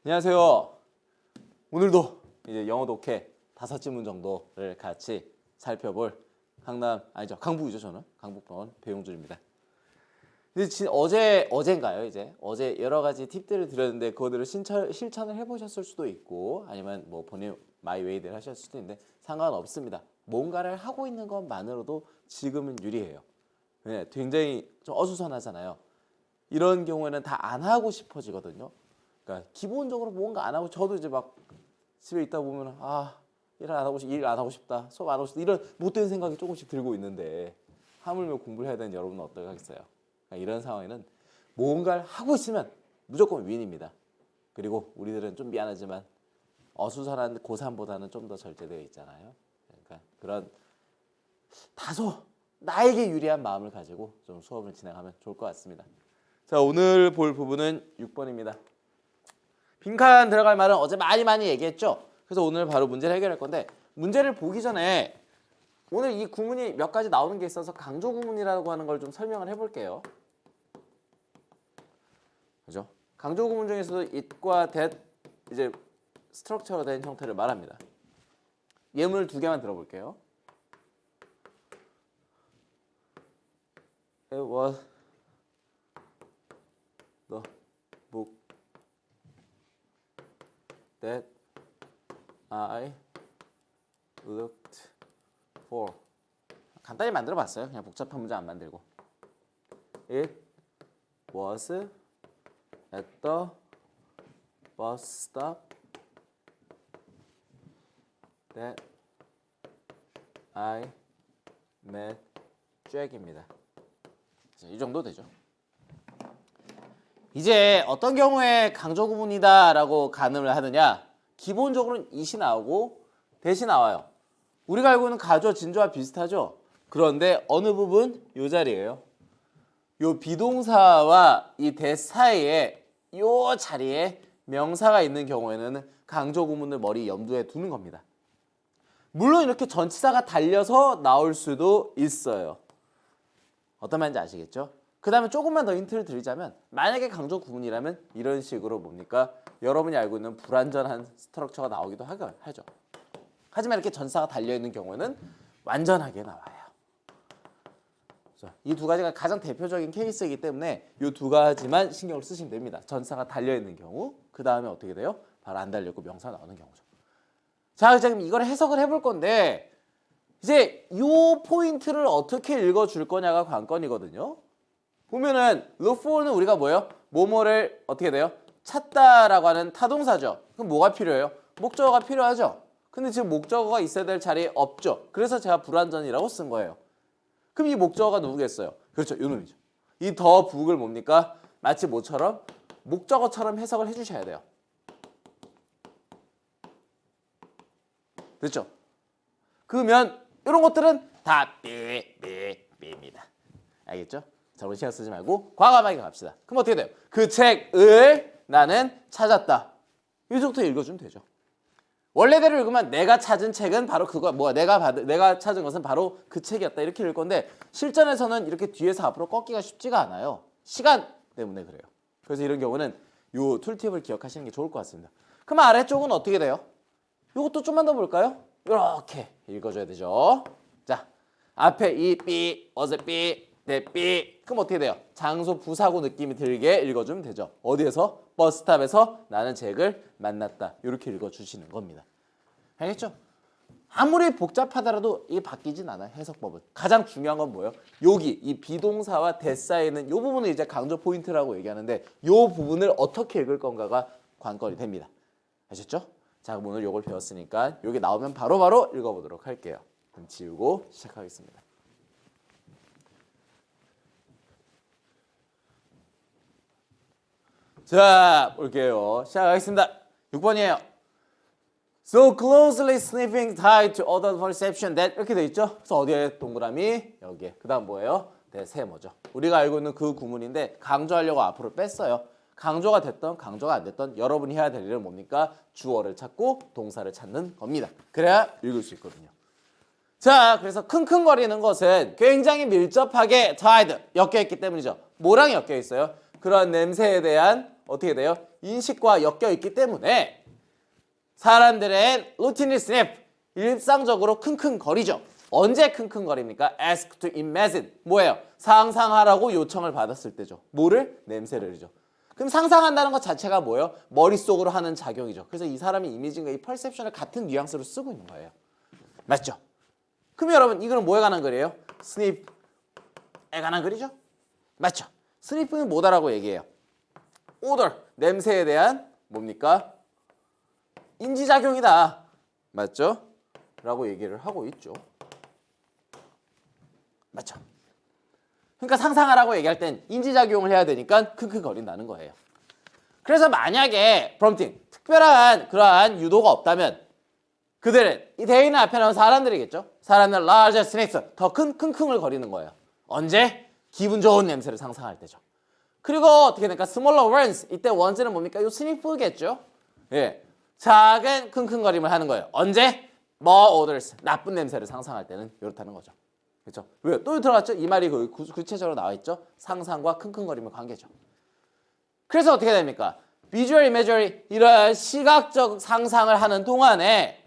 안녕하세요. 오늘도 이제 영어 독해 5지문 정도를 같이 살펴볼 강북이죠. 저는 강북병원 배용준입니다. 근데 어젠가요? 어제 여러 가지 팁들을 드렸는데 그거들을 실천을 해보셨을 수도 있고 아니면 뭐 본인 마이웨이대로 하셨을 수도 있는데 상관없습니다. 뭔가를 하고 있는 것만으로도 지금은 유리해요. 네, 굉장히 좀 어수선하잖아요. 이런 경우에는 다 안 하고 싶어지거든요. 그러니까 기본적으로 뭔가 안 하고 저도 이제 막 집에 있다 보면 일 안 하고 싶다, 수업 안 하고 싶다 이런 못된 생각이 조금씩 들고 있는데 하물며 공부를 해야 되는 여러분은 어떻게 하겠어요? 그러니까 이런 상황에는 뭔가를 하고 있으면 무조건 윈입니다. 그리고 우리들은 좀 미안하지만 어수선한 고3보다는 좀 더 절제되어 있잖아요. 그러니까 그런 다소 나에게 유리한 마음을 가지고 좀 수업을 진행하면 좋을 것 같습니다. 자, 오늘 볼 부분은 6번입니다. 빈칸 들어갈 말은 어제 많이 얘기했죠. 그래서 오늘 바로 문제를 해결할 건데 문제를 보기 전에 오늘 이 구문이 몇 가지 나오는 게 있어서 강조 구문이라고 하는 걸 좀 설명을 해볼게요. 그죠? 강조 구문 중에서도 it과 that 이제 스트럭처로 된 형태를 말합니다. 예문을 2개만 들어볼게요. It was the book that I looked for. 간단히 만들어 봤어요. 그냥 복잡한 문제 안 만들고. It was at the bus stop that I met Jack입니다. 이 정도 되죠. 이제 어떤 경우에 강조 구문이다라고 가늠을 하느냐? 기본적으로는 it이 나오고 that이 나와요. 우리가 알고 있는 가조, 진조와 비슷하죠? 그런데 어느 부분? 요 자리예요. 요 비동사와 이 that 사이에 요 자리에 명사가 있는 경우에는 강조 구문을 머리 염두에 두는 겁니다. 물론 이렇게 전치사가 달려서 나올 수도 있어요. 어떤 말인지 아시겠죠? 그 다음에 조금만 더 힌트를 드리자면 만약에 강조 구문이라면 이런 식으로 뭡니까? 여러분이 알고 있는 불완전한 스트럭처가 나오기도 하죠. 하지만 이렇게 전사가 달려있는 경우는 완전하게 나와요. 이 2가지가 가장 대표적인 케이스이기 때문에 이 2가지만 신경을 쓰시면 됩니다. 전사가 달려있는 경우, 그 다음에 어떻게 돼요? 바로 안 달려있고 명사가 나오는 경우죠. 자, 이제 이걸 해석을 해볼 건데 이제 이 포인트를 어떻게 읽어줄 거냐가 관건이거든요. 보면은 look for는 우리가 뭐예요? 뭐뭐를 어떻게 돼요? 찾다라고 하는 타동사죠. 그럼 뭐가 필요해요? 목적어가 필요하죠. 근데 지금 목적어가 있어야 될 자리에 없죠. 그래서 제가 불완전이라고 쓴 거예요. 그럼 이 목적어가 누구겠어요? 그렇죠. 요 놈이죠. 이 더 북을 뭡니까? 마치 뭐처럼? 목적어처럼 해석을 해주셔야 돼요. 됐죠? 그러면 이런 것들은 다 삐입니다. 알겠죠? 잘못 신경 쓰지 말고 과감하게 갑시다. 그럼 어떻게 돼요? 그 책을 나는 찾았다. 이 정도 읽어주면 되죠. 원래대로 읽으면 내가 찾은 책은 바로 그거 내가 찾은 것은 바로 그 책이었다 이렇게 읽을 건데 실전에서는 이렇게 뒤에서 앞으로 꺾기가 쉽지가 않아요. 시간 때문에 그래요. 그래서 이런 경우는 이 툴팁을 기억하시는 게 좋을 것 같습니다. 그럼 아래쪽은 어떻게 돼요? 이것도 좀만 더 볼까요? 이렇게 읽어줘야 되죠. 자, 앞에 이 삐, 어제 삐, 내 삐. 그럼 어떻게 돼요? 장소 부사구 느낌이 들게 읽어주면 되죠. 어디에서? 버스탑에서 나는 잭을 만났다. 이렇게 읽어주시는 겁니다. 알겠죠? 아무리 복잡하더라도 이게 바뀌진 않아요. 해석법은. 가장 중요한 건 뭐예요? 여기 이 비동사와 that 사이에는 이 부분을 이제 강조 포인트라고 얘기하는데 이 부분을 어떻게 읽을 건가가 관건이 됩니다. 아셨죠? 자, 그럼 오늘 이걸 배웠으니까 여기 나오면 바로바로 읽어보도록 할게요. 그럼 지우고 시작하겠습니다. 자, 볼게요. 시작하겠습니다. 6번이에요. So closely sniffing tied to other perception that 이렇게 돼 있죠? 그래서 어디에 동그라미? 여기에. 그 다음 뭐예요? that의 뭐죠? 우리가 알고 있는 그 구문인데 강조하려고 앞으로 뺐어요. 강조가 됐던 강조가 안 됐던 여러분이 해야 될 일은 뭡니까? 주어를 찾고 동사를 찾는 겁니다. 그래야 읽을 수 있거든요. 자, 그래서 킁킁거리는 것은 굉장히 밀접하게 tied, 엮여있기 때문이죠. 뭐랑 엮여 있어요? 그런 냄새에 대한 어떻게 돼요? 인식과 엮여 있기 때문에 사람들은 루틴리 스냅 일상적으로 킁킁거리죠. 언제 킁킁거립니까? ask to imagine 뭐예요? 상상하라고 요청을 받았을 때죠. 뭐를? 냄새를이죠. 그럼 상상한다는 것 자체가 뭐예요? 머릿속으로 하는 작용이죠. 그래서 이 사람이 이미징과 이 퍼셉션을 같은 뉘앙스로 쓰고 있는 거예요. 맞죠? 그럼 여러분 이거는 뭐에 관한 글이에요? 스니프에 관한 글이죠? 맞죠? 스니프는 뭐다라고 얘기해요? 오더, 냄새에 대한 뭡니까? 인지작용이다. 맞죠? 라고 얘기를 하고 있죠. 맞죠? 그러니까 상상하라고 얘기할 땐 인지작용을 해야 되니까 킁킁거린다는 거예요. 그래서 만약에 프롬프팅, 특별한 그러한 유도가 없다면 그들은 이 대에 있는 앞에 나온 사람들이겠죠. 사람들은 larger snakes, 더 큰 킁킁을 거리는 거예요. 언제? 기분 좋은 냄새를 상상할 때죠. 그리고 어떻게 될까? smaller ones, 이때 원즈는 뭡니까? 요 스니프겠죠. 예, 작은 킁킁거림을 하는 거예요. 언제? more odors, 나쁜 냄새를 상상할 때는 이렇다는 거죠. 그렇죠? 왜요? 또 들어갔죠? 이 말이 구체적으로 나와 있죠. 상상과 킁킁거림의 관계죠. 그래서 어떻게 됩니까? visual imagery, 이런 시각적 상상을 하는 동안에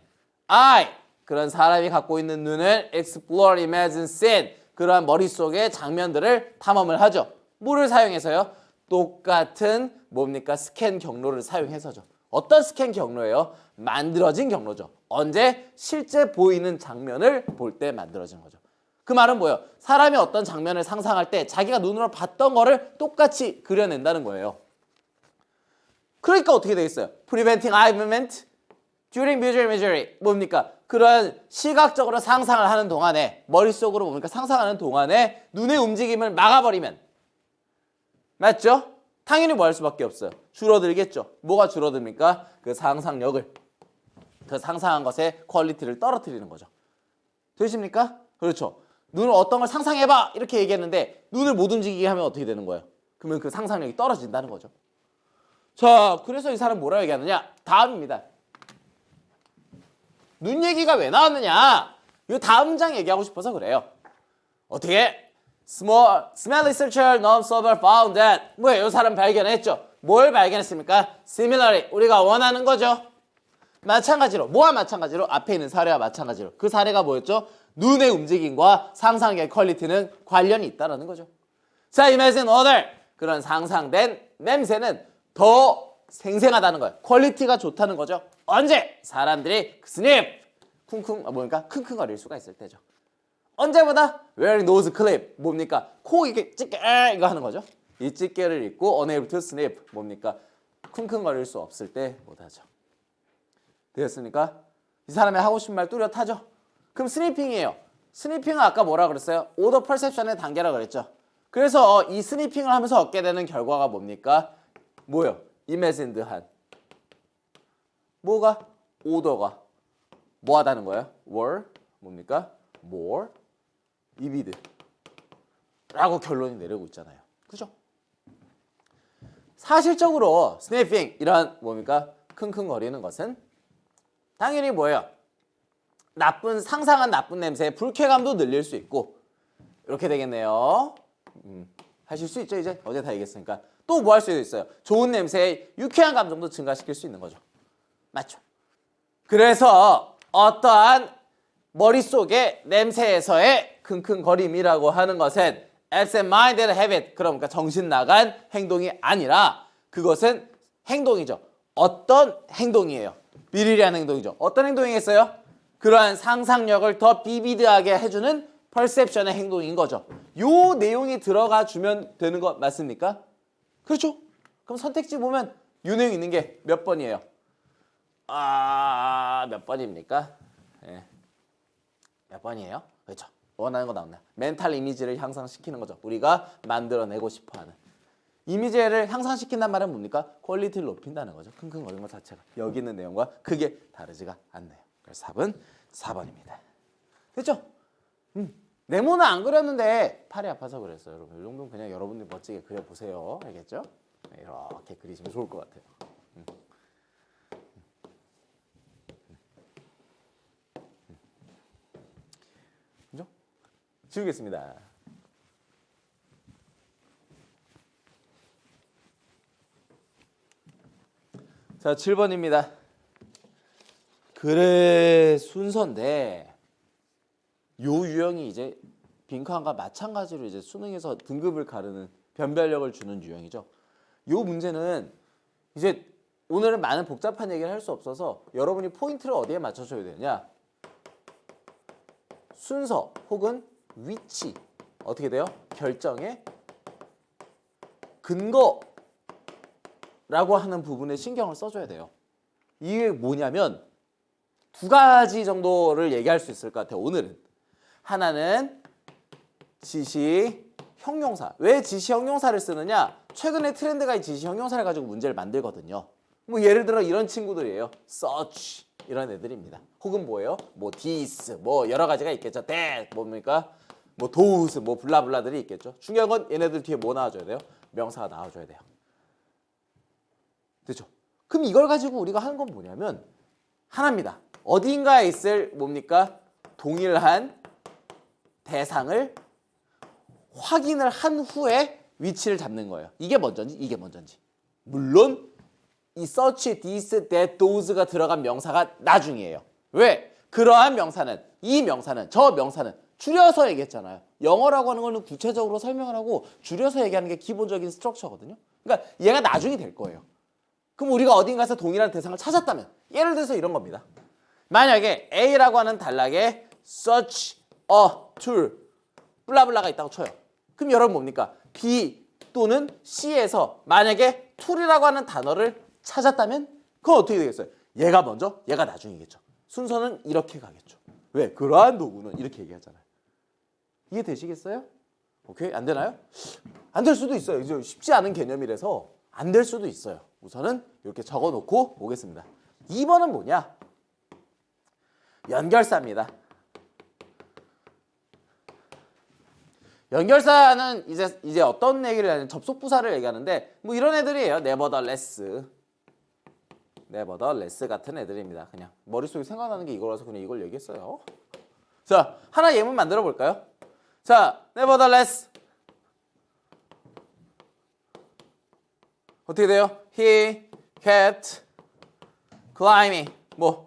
I, 그런 사람이 갖고 있는 눈을 explore, imagine, scene, 그러한 머릿속의 장면들을 탐험을 하죠. 뭐를 사용해서요? 똑같은 뭡니까? 스캔 경로를 사용해서죠. 어떤 스캔 경로예요? 만들어진 경로죠. 언제? 실제 보이는 장면을 볼 때 만들어진 거죠. 그 말은 뭐예요? 사람이 어떤 장면을 상상할 때 자기가 눈으로 봤던 거를 똑같이 그려낸다는 거예요. 그러니까 어떻게 되겠어요? Preventing eye movement during visual imagery. 뭡니까? 그런 시각적으로 상상을 하는 동안에, 머릿속으로 뭡니까? 상상하는 동안에 눈의 움직임을 막아버리면, 맞죠? 당연히 뭐 할 수밖에 없어요. 줄어들겠죠. 뭐가 줄어듭니까? 그 상상력을, 그 상상한 것의 퀄리티를 떨어뜨리는 거죠. 되십니까? 그렇죠. 눈을 어떤 걸 상상해봐 이렇게 얘기했는데 눈을 못 움직이게 하면 어떻게 되는 거예요? 그러면 그 상상력이 떨어진다는 거죠. 자, 그래서 이 사람 뭐라고 얘기하느냐? 다음입니다. 눈 얘기가 왜 나왔느냐? 이 다음 장 얘기하고 싶어서 그래요. 어떻게? Smell researcher non-solver found that 뭐예요? 이 사람 발견했죠. 뭘 발견했습니까? Similarly, 우리가 원하는 거죠. 마찬가지로, 뭐와 마찬가지로? 앞에 있는 사례와 마찬가지로. 그 사례가 뭐였죠? 눈의 움직임과 상상의 퀄리티는 관련이 있다는 거죠. 자, imagine odor, 그런 상상된 냄새는 더 생생하다는 거예요. 퀄리티가 좋다는 거죠. 언제? 사람들이 스닙, 뭡니까? 킁킁거릴 수가 있을 때죠. 언제보다? wearing nose clip, 뭡니까? 코 이렇게 찌개 이거 하는 거죠. 이 찌개를 입고 unable to snip, 뭡니까? 킁킁거릴 수 없을 때 못하죠. 되었습니까? 이 사람이 하고 싶은 말 뚜렷하죠? 그럼 스니핑이에요. 스니핑은 아까 뭐라 그랬어요? 오더 퍼셉션의 단계라 그랬죠. 그래서 이 스니핑을 하면서 얻게 되는 결과가 뭡니까? 뭐요? 이매진드한. 뭐가? 오더가 뭐하다는 거예요? were, 뭡니까? more, vivid 라고 결론이 내리고 있잖아요. 그죠? 사실적으로 스니핑, 이런 뭡니까? 킁킁거리는 것은 당연히 뭐예요? 상상한 나쁜 냄새의 불쾌감도 늘릴 수 있고 이렇게 되겠네요. 하실 수 있죠. 이제 어제 다 얘기했으니까. 또 뭐 할 수 있어요? 좋은 냄새의 유쾌한 감정도 증가시킬 수 있는 거죠. 맞죠? 그래서 어떠한 머릿속의 냄새에서의 킁킁거림이라고 하는 것은 absent-minded habit, 그러니까 정신 나간 행동이 아니라 그것은 행동이죠. 어떤 행동이에요? 비리리한 행동이죠. 어떤 행동이겠어요? 그러한 상상력을 더 비비드하게 해주는 퍼셉션의 행동인 거죠. 요 내용이 들어가 주면 되는 거 맞습니까? 그렇죠? 그럼 선택지 보면 요 내용 있는 게 몇 번이에요? 몇 번입니까? 네. 몇 번이에요? 그렇죠. 원하는 거 나온다. 멘탈 이미지를 향상시키는 거죠. 우리가 만들어내고 싶어하는. 이미지를 향상시킨다는 말은 뭡니까? 퀄리티를 높인다는 거죠. 킁킁거리는 것 자체가. 여기 있는 내용과 크게 다르지가 않네요. 그래서 답은 4번입니다. 됐죠? 네모는 안 그렸는데 팔이 아파서 그랬어요. 여러분. 이 정도는 그냥 여러분들 멋지게 그려보세요. 알겠죠? 이렇게 그리시면 좋을 것 같아요. 그죠? 지우겠습니다. 자, 7번입니다. 그래 순서인데 요 유형이 이제 빈칸과 마찬가지로 이제 수능에서 등급을 가르는 변별력을 주는 유형이죠. 요 문제는 이제 오늘은 많은 복잡한 얘기를 할 수 없어서 여러분이 포인트를 어디에 맞춰줘야 되냐? 순서 혹은 위치 어떻게 돼요? 결정의 근거라고 하는 부분에 신경을 써줘야 돼요. 이게 뭐냐면 두 가지 정도를 얘기할 수 있을 것 같아요. 오늘은 하나는 지시 형용사. 왜 지시 형용사를 쓰느냐? 최근에 트렌드가 이 지시 형용사를 가지고 문제를 만들거든요. 뭐 예를 들어 이런 친구들이에요. such 이런 애들입니다. 혹은 뭐예요? 뭐 this 뭐 여러 가지가 있겠죠. that 뭡니까? 뭐 those 뭐 블라블라들이 있겠죠. 중요한 건 얘네들 뒤에 뭐 나와줘야 돼요? 명사가 나와줘야 돼요. 됐죠? 그럼 이걸 가지고 우리가 하는 건 뭐냐면 하나입니다. 어딘가에 있을 뭡니까? 동일한 대상을 확인을 한 후에 위치를 잡는 거예요. 이게 먼저인지 이게 먼저인지. 물론 이 such, this, that, those가 들어간 명사가 나중이에요. 왜? 그러한 명사는 이 명사는 저 명사는 줄여서 얘기했잖아요. 영어라고 하는 거는 구체적으로 설명을 하고 줄여서 얘기하는 게 기본적인 스트럭처거든요. 그러니까 얘가 나중이 될 거예요. 그럼 우리가 어딘가에서 동일한 대상을 찾았다면 예를 들어서 이런 겁니다. 만약에 A라고 하는 단락에 such a tool 블라블라가 있다고 쳐요. 그럼 여러분 뭡니까? B 또는 C에서 만약에 tool이라고 하는 단어를 찾았다면 그건 어떻게 되겠어요? 얘가 먼저, 얘가 나중이겠죠. 순서는 이렇게 가겠죠. 왜? 그러한 도구는 이렇게 얘기하잖아요. 이해되시겠어요? 오케이? 안 되나요? 안 될 수도 있어요. 이제 쉽지 않은 개념이라서 안 될 수도 있어요. 우선은 이렇게 적어놓고 오겠습니다. 2번은 뭐냐? 연결사입니다. 연결사는 이제 어떤 얘기를 하냐면 접속부사를 얘기하는데 뭐 이런 애들이에요. nevertheless 같은 애들입니다. 그냥 머릿속에 생각나는 게 이거라서 그냥 이걸 얘기했어요. 자, 하나 예문 만들어 볼까요? 자, nevertheless 어떻게 돼요? He kept climbing 뭐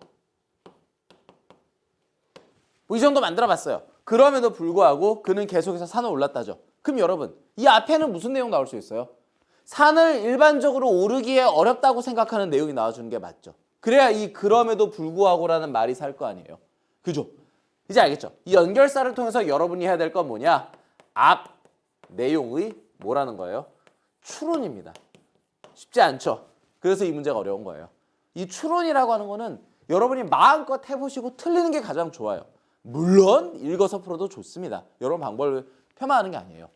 이 정도 만들어 봤어요. 그럼에도 불구하고 그는 계속해서 산을 올랐다죠. 그럼 여러분 이 앞에는 무슨 내용 나올 수 있어요? 산을 일반적으로 오르기에 어렵다고 생각하는 내용이 나와주는 게 맞죠. 그래야 이 그럼에도 불구하고라는 말이 살 거 아니에요. 그죠? 이제 알겠죠? 이 연결사를 통해서 여러분이 해야 될 건 뭐냐? 앞 내용의 뭐라는 거예요? 추론입니다. 쉽지 않죠? 그래서 이 문제가 어려운 거예요. 이 추론이라고 하는 거는 여러분이 마음껏 해보시고 틀리는 게 가장 좋아요. 물론 읽어서 풀어도 좋습니다. 여러 방법을 폄하하는 게 아니에요.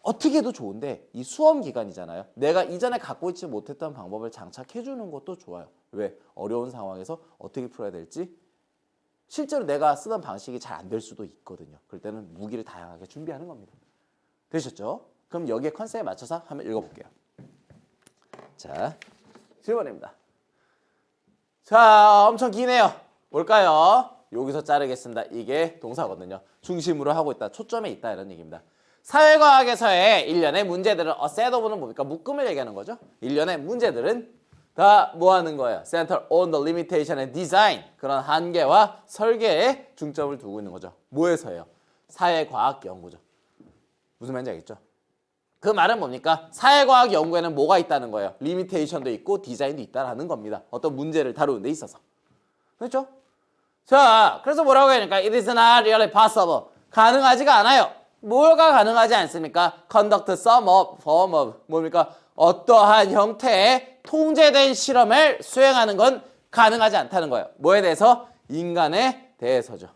어떻게 해도 좋은데 이 수험 기간이잖아요. 내가 이전에 갖고 있지 못했던 방법을 장착해 주는 것도 좋아요. 왜? 어려운 상황에서 어떻게 풀어야 될지 실제로 내가 쓰던 방식이 잘 안 될 수도 있거든요. 그럴 때는 무기를 다양하게 준비하는 겁니다. 되셨죠? 그럼 여기에 컨셉에 맞춰서 한번 읽어볼게요. 자, 7번입니다. 자, 엄청 기네요. 뭘까요? 여기서 자르겠습니다. 이게 동사거든요. 중심으로 하고 있다. 초점에 있다. 이런 얘기입니다. 사회과학에서의 일련의 문제들은 set of는 뭡니까? 묶음을 얘기하는 거죠. 일련의 문제들은 다 뭐 하는 거예요? Center on the limitation and design. 그런 한계와 설계에 중점을 두고 있는 거죠. 뭐에서예요? 사회과학 연구죠. 무슨 말인지 알겠죠? 그 말은 뭡니까? 사회과학 연구에는 뭐가 있다는 거예요? 리미테이션도 있고 디자인도 있다라는 겁니다. 어떤 문제를 다루는 데 있어서. 그렇죠? 자, 그래서 뭐라고 해야 되니까? It is not really possible. 가능하지가 않아요. 뭐가 가능하지 않습니까? Conduct some form of 뭡니까? 어떠한 형태의 통제된 실험을 수행하는 건 가능하지 않다는 거예요. 뭐에 대해서? 인간에 대해서죠.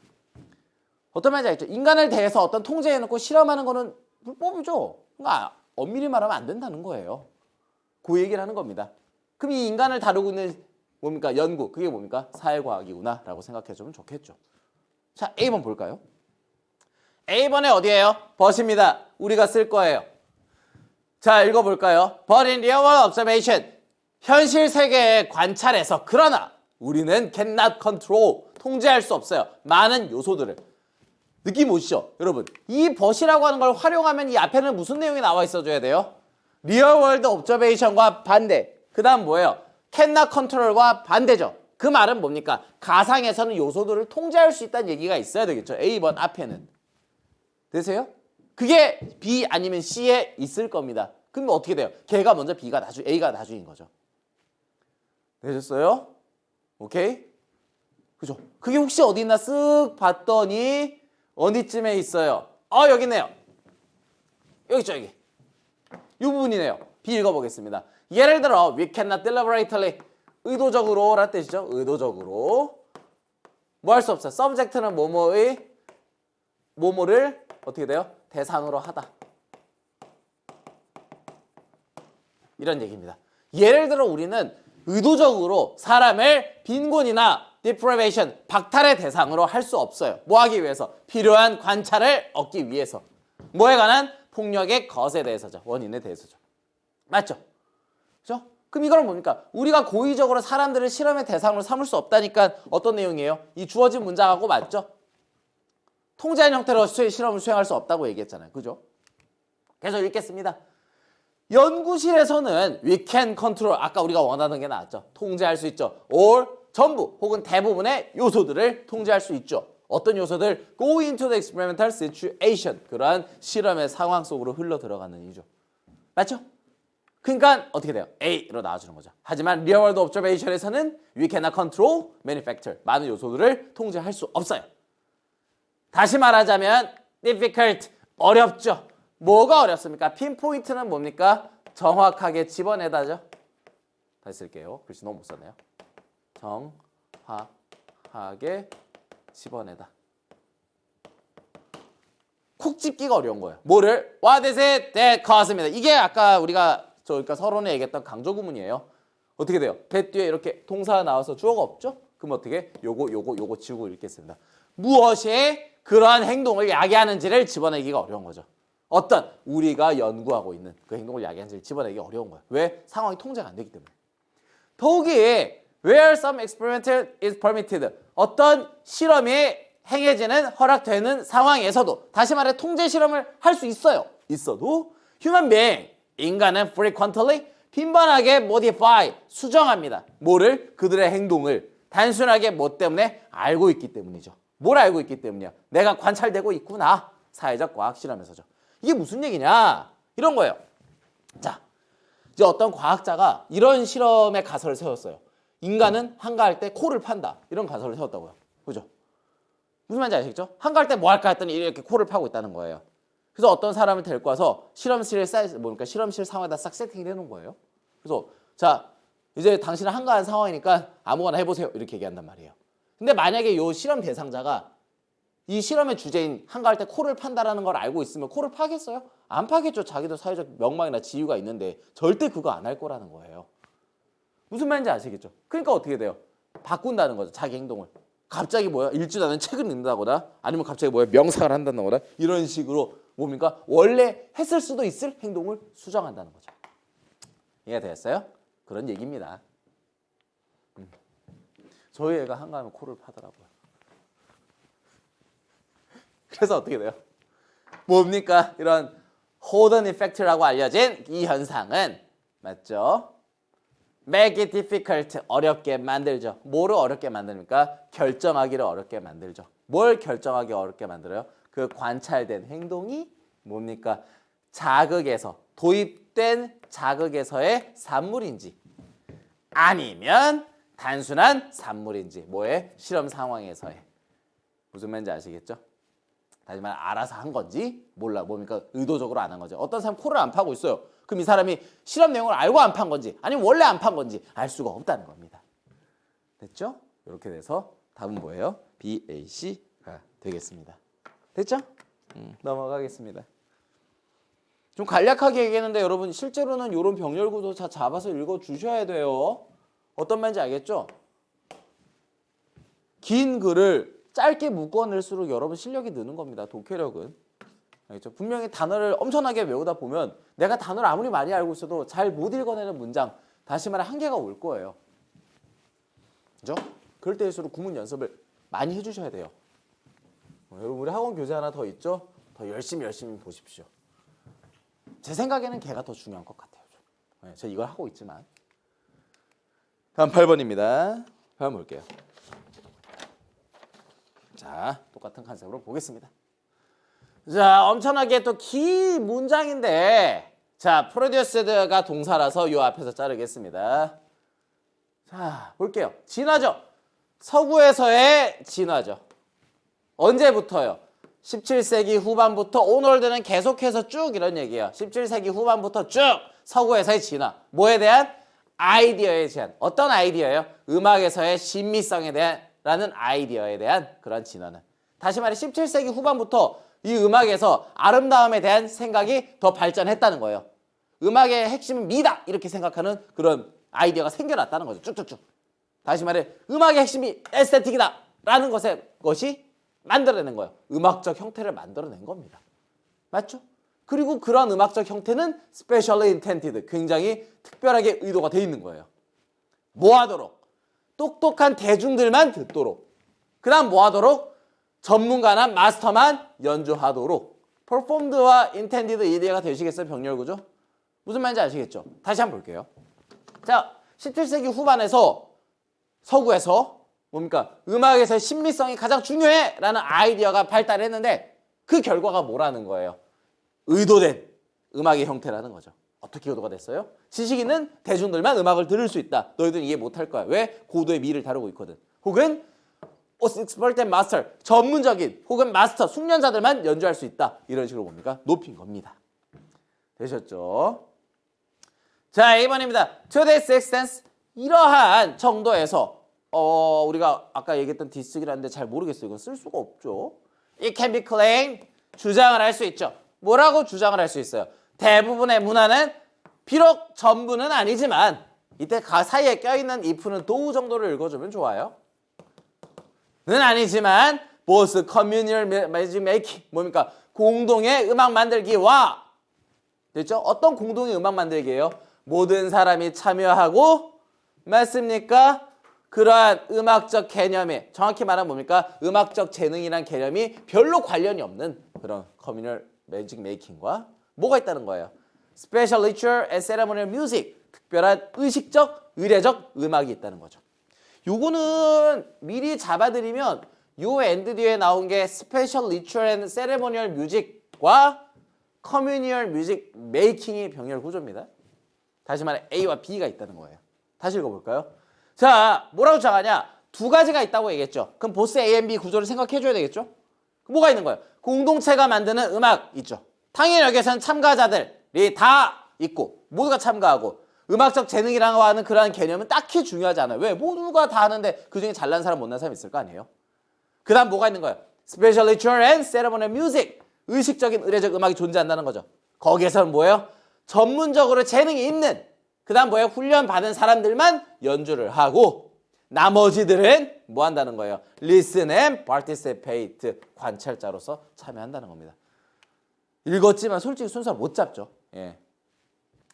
어떤 말인지 알겠죠? 인간을 대해서 어떤 통제해놓고 실험하는 거는 불법이죠. 그러니까 엄밀히 말하면 안 된다는 거예요. 그 얘기를 하는 겁니다. 그럼 이 인간을 다루고 있는 뭡니까? 연구. 그게 뭡니까? 사회과학이구나 라고 생각해주면 좋겠죠. 자, A번 볼까요? A번에 어디예요? but입니다. 우리가 쓸 거예요. 자, 읽어볼까요? But in real world observation. 현실 세계의 관찰에서 그러나 우리는 cannot control. 통제할 수 없어요. 많은 요소들을. 느낌 오시죠? 여러분, 이 but이라고 하는 걸 활용하면 이 앞에는 무슨 내용이 나와 있어줘야 돼요? real world observation과 반대. 그 다음 뭐예요? cannot control과 반대죠. 그 말은 뭡니까? 가상에서는 요소들을 통제할 수 있다는 얘기가 있어야 되겠죠. A번 앞에는. 되세요? 그게 B 아니면 C에 있을 겁니다. 그럼 어떻게 돼요? 걔가 먼저 B가 A가 나중인 거죠. 되셨어요? 오케이? 그죠? 그게 혹시 어디 있나 쓱 봤더니 어디쯤에 있어요? 여기 있네요. 여기 있죠, 여기. 이 부분이네요. B 읽어보겠습니다. 예를 들어 we cannot deliberately 의도적으로 라는 뜻이죠. 의도적으로 뭐 할 수 없어요. subject는 뭐뭐를 어떻게 돼요? 대상으로 하다. 이런 얘기입니다. 예를 들어 우리는 의도적으로 사람을 빈곤이나 deprivation, 박탈의 대상으로 할 수 없어요. 뭐 하기 위해서? 필요한 관찰을 얻기 위해서. 뭐에 관한? 폭력의 것에 대해서죠. 원인에 대해서죠. 맞죠? 그죠? 그럼 이건 뭡니까? 우리가 고의적으로 사람들을 실험의 대상으로 삼을 수 없다니까 어떤 내용이에요? 이 주어진 문장하고 맞죠? 통제한 형태로 실험을 수행할 수 없다고 얘기했잖아요. 그죠? 계속 읽겠습니다. 연구실에서는 we can control, 아까 우리가 원하는 게 나왔죠. 통제할 수 있죠. all, 전부 혹은 대부분의 요소들을 통제할 수 있죠. 어떤 요소들? go into the experimental situation, 그러한 실험의 상황 속으로 흘러 들어가는 이죠. 맞죠? 그러니까 어떻게 돼요? A로 나와주는 거죠. 하지만 real world observation에서는 we cannot control many factors, 많은 요소들을 통제할 수 없어요. 다시 말하자면 difficult, 어렵죠. 뭐가 어렵습니까? 핀포인트는 뭡니까? 정확하게 집어내다죠. 다시 쓸게요. 글씨 너무 못 썼네요. 정확하게 집어내다. 콕 집기가 어려운 거예요. 뭐를? What is it that caus입니다. 이게 아까 우리가 그러니까 서론에 얘기했던 강조 구문이에요. 어떻게 돼요? 배 뒤에 이렇게 동사가 나와서 주어가 없죠? 그럼 어떻게? 요거 지우고 읽겠습니다. 무엇이 그러한 행동을 야기하는지를 집어내기가 어려운 거죠. 어떤 우리가 연구하고 있는 그 행동을 야기하는지를 집어내기 어려운 거예요. 왜? 상황이 통제가 안 되기 때문에. 더욱이 where some experiment is permitted, 어떤 실험이 행해지는 허락되는 상황에서도, 다시 말해 통제 실험을 할 수 있어요. 있어도 human being, 인간은 frequently, 빈번하게 modify, 수정합니다. 뭐를? 그들의 행동을 단순하게 뭐 때문에? 알고 있기 때문이죠. 뭘 알고 있기 때문이야? 내가 관찰되고 있구나. 사회적 과학 실험에서죠. 이게 무슨 얘기냐? 이런 거예요. 자, 이제 어떤 과학자가 이런 실험의 가설을 세웠어요. 인간은 한가할 때 코를 판다. 이런 가설을 세웠다고요. 그죠? 무슨 말인지 아시겠죠? 한가할 때 뭐 할까 했더니 이렇게 코를 파고 있다는 거예요. 그래서 어떤 사람을 데리고 와서 실험실 상황에다 싹 세팅을 해놓은 거예요. 그래서 자, 이제 당신은 한가한 상황이니까 아무거나 해보세요. 이렇게 얘기한단 말이에요. 근데 만약에 이 실험 대상자가 이 실험의 주제인 한가할 때 코를 판다라는 걸 알고 있으면 코를 파겠어요? 안 파겠죠. 자기도 사회적 명망이나 지위가 있는데 절대 그거 안 할 거라는 거예요. 무슨 말인지 아시겠죠? 그러니까 어떻게 돼요? 바꾼다는 거죠. 자기 행동을. 갑자기 뭐야? 읽지도 않은 책을 읽는다거나 아니면 갑자기 뭐야? 명상을 한다거나 이런 식으로 뭡니까? 원래 했을 수도 있을 행동을 수정한다는 거죠. 이해가 되었어요? 그런 얘기입니다. 저희 애가 한가하면 코를 파더라고요. 그래서 어떻게 돼요? 뭡니까? 이런 Holden Effect라고 알려진 이 현상은 맞죠? Make it difficult, 어렵게 만들죠. 뭐를 어렵게 만듭니까? 결정하기를 어렵게 만들죠. 뭘 결정하기 어렵게 만들어요? 그 관찰된 행동이 뭡니까? 자극에서, 도입된 자극에서의 산물인지 아니면 단순한 산물인지, 뭐의? 실험 상황에서의. 무슨 말인지 아시겠죠? 다시 말해 알아서 한 건지 몰라. 뭡니까? 의도적으로 안 한 거죠. 어떤 사람 코를 안 파고 있어요. 그럼 이 사람이 실험 내용을 알고 안 판 건지 아니면 원래 안 판 건지 알 수가 없다는 겁니다. 됐죠? 이렇게 돼서 답은 뭐예요? B, A, C가 되겠습니다. 됐죠? 넘어가겠습니다. 좀 간략하게 얘기했는데 여러분 실제로는 이런 병렬 구도 다 잡아서 읽어주셔야 돼요. 어떤 말인지 알겠죠? 긴 글을 짧게 묶어낼수록 여러분 실력이 느는 겁니다. 독해력은. 알겠죠? 분명히 단어를 엄청나게 외우다 보면 내가 단어를 아무리 많이 알고 있어도 잘 못 읽어내는 문장, 다시 말해 한계가 올 거예요. 그죠? 그럴 때일수록 구문 연습을 많이 해주셔야 돼요. 여러분 우리 학원 교재 하나 더 있죠? 더 열심히 보십시오. 제 생각에는 걔가 더 중요한 것 같아요. 제가 이걸 하고 있지만. 다음 8번입니다. 8번 볼게요. 자, 똑같은 컨셉으로 보겠습니다. 자, 엄청나게 또 긴 문장인데, 자, produced가 동사라서 요 앞에서 자르겠습니다. 자, 볼게요. 진화죠. 서구에서의 진화죠. 언제부터요? 17세기 후반부터 오늘들은 계속해서 쭉 이런 얘기예요. 17세기 후반부터 쭉 서구에서의 진화. 뭐에 대한? 아이디어에 대한. 어떤 아이디어예요? 음악에서의 신미성에 대한 라는 아이디어에 대한 그런 진화는. 다시 말해 17세기 후반부터 이 음악에서 아름다움에 대한 생각이 더 발전했다는 거예요. 음악의 핵심은 미다 이렇게 생각하는 그런 아이디어가 생겨났다는 거죠. 쭉쭉쭉. 다시 말해 음악의 핵심이 에스테틱이다 라는 것이 만들어내는 거예요. 음악적 형태를 만들어낸 겁니다. 맞죠? 그리고 그런 음악적 형태는 specially intended, 굉장히 특별하게 의도가 돼 있는 거예요. 뭐 하도록? 똑똑한 대중들만 듣도록. 그 다음 뭐 하도록? 전문가나 마스터만 연주하도록. performed와 intended 이해가 되시겠어요? 병렬구조? 무슨 말인지 아시겠죠? 다시 한번 볼게요. 자, 17세기 후반에서 서구에서 뭡니까? 음악에서의 신미성이 가장 중요해! 라는 아이디어가 발달했는데 그 결과가 뭐라는 거예요? 의도된 음악의 형태라는 거죠. 어떻게 의도가 됐어요? 지식인은 대중들만 음악을 들을 수 있다. 너희들은 이해 못할 거야. 왜? 고도의 미를 다루고 있거든. 혹은 expert and master, 전문적인 혹은 마스터, 숙련자들만 연주할 수 있다. 이런 식으로 뭡니까? 높인 겁니다. 되셨죠? 자, 2번입니다. To this extent, 이러한 정도에서 우리가 아까 얘기했던 디스기라는데 잘 모르겠어요. 이건 쓸 수가 없죠. It can be claimed, 주장을 할 수 있죠. 뭐라고 주장을 할 수 있어요? 대부분의 문화는 비록 전부는 아니지만 이때 사이에 껴있는 if는 do 정도를 읽어주면 좋아요. 는 아니지만 both communal music making, 뭡니까? 공동의 음악 만들기와 됐죠? 어떤 공동의 음악 만들기예요? 모든 사람이 참여하고 맞습니까? 그러한 음악적 개념에 정확히 말하면 뭡니까? 음악적 재능이란 개념이 별로 관련이 없는 그런 커뮤널 매직 메이킹과 뭐가 있다는 거예요? Special ritual and ceremonial music, 특별한 의식적, 의례적 음악이 있다는 거죠. 요거는 미리 잡아드리면 요 엔드 뒤에 나온 게 Special ritual and ceremonial music과 Communal music making이 병렬 구조입니다. 다시 말해 A와 B가 있다는 거예요. 다시 읽어볼까요? 자, 뭐라고 주장하냐? 두 가지가 있다고 얘기했죠. 그럼 보스 A, B 구조를 생각해줘야 되겠죠? 뭐가 있는 거예요? 공동체가 만드는 음악 있죠. 당연히 여기서는 참가자들이 다 있고 모두가 참가하고 음악적 재능이라고 하는 그러한 개념은 딱히 중요하지 않아요. 왜? 모두가 다 하는데 그중에 잘난 사람 못난 사람 있을 거 아니에요? 그 다음 뭐가 있는 거예요? Special ritual and ceremonial music, 의식적인 의례적 음악이 존재한다는 거죠. 거기에서는 뭐예요? 전문적으로 재능이 있는 그 다음 뭐예요? 훈련받은 사람들만 연주를 하고 나머지들은 뭐 한다는 거예요? Listen and participate, 관찰자로서 참여한다는 겁니다. 읽었지만 솔직히 순서를 못 잡죠. 예.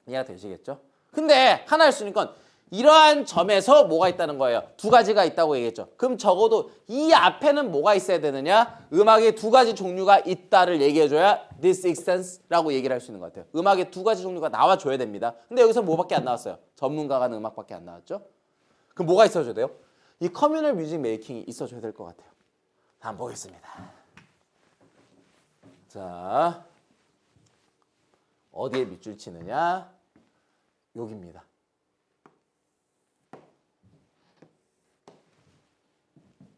이해가 되시겠죠? 근데 하나 할 수 있는 건 이러한 점에서 뭐가 있다는 거예요? 두 가지가 있다고 얘기했죠. 그럼 적어도 이 앞에는 뭐가 있어야 되느냐? 음악의 두 가지 종류가 있다를 얘기해줘야 this extens라고 얘기를 할 수 있는 것 같아요. 음악의 두 가지 종류가 나와줘야 됩니다. 근데 여기서 뭐밖에 안 나왔어요? 전문가가 하는 음악밖에 안 나왔죠? 그럼 뭐가 있어줘야 돼요? 이 커뮤널 뮤직 메이킹이 있어줘야 될 것 같아요. 한번 보겠습니다. 자, 어디에 밑줄 치느냐? 여기입니다.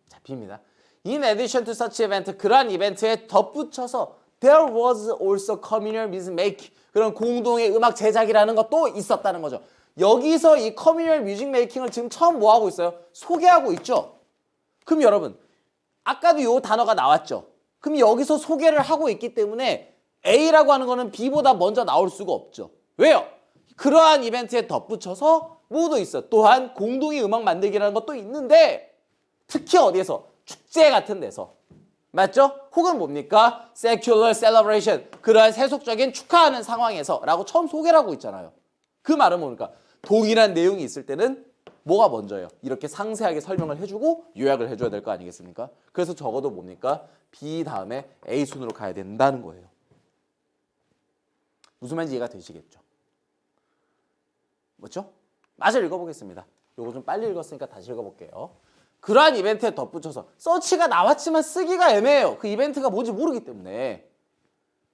자, B입니다. In addition to such event, 그러한 이벤트에 덧붙여서 there was also communal music making, 그런 공동의 음악 제작이라는 것도 있었다는 거죠. 여기서 이 커뮤널 뮤직 메이킹을 지금 처음 뭐 하고 있어요? 소개하고 있죠. 그럼 여러분, 아까도 이 단어가 나왔죠. 그럼 여기서 소개를 하고 있기 때문에 A라고 하는 거는 B보다 먼저 나올 수가 없죠. 왜요? 그러한 이벤트에 덧붙여서 뭐도 있어. 또한 공동의 음악 만들기라는 것도 있는데 특히 어디에서? 축제 같은 데서. 맞죠? 혹은 뭡니까? Secular celebration, 그러한 세속적인 축하하는 상황에서 라고 처음 소개를 하고 있잖아요. 그 말은 뭡니까? 동일한 내용이 있을 때는 뭐가 먼저예요? 이렇게 상세하게 설명을 해주고 요약을 해줘야 될 거 아니겠습니까? 그래서 적어도 뭡니까? B 다음에 A 순으로 가야 된다는 거예요. 무슨 말인지 이해가 되시겠죠? 뭐죠? 마저 읽어보겠습니다. 요거 좀 빨리 읽었으니까 다시 읽어볼게요. 그러한 이벤트에 덧붙여서 서치가 나왔지만 쓰기가 애매해요. 그 이벤트가 뭔지 모르기 때문에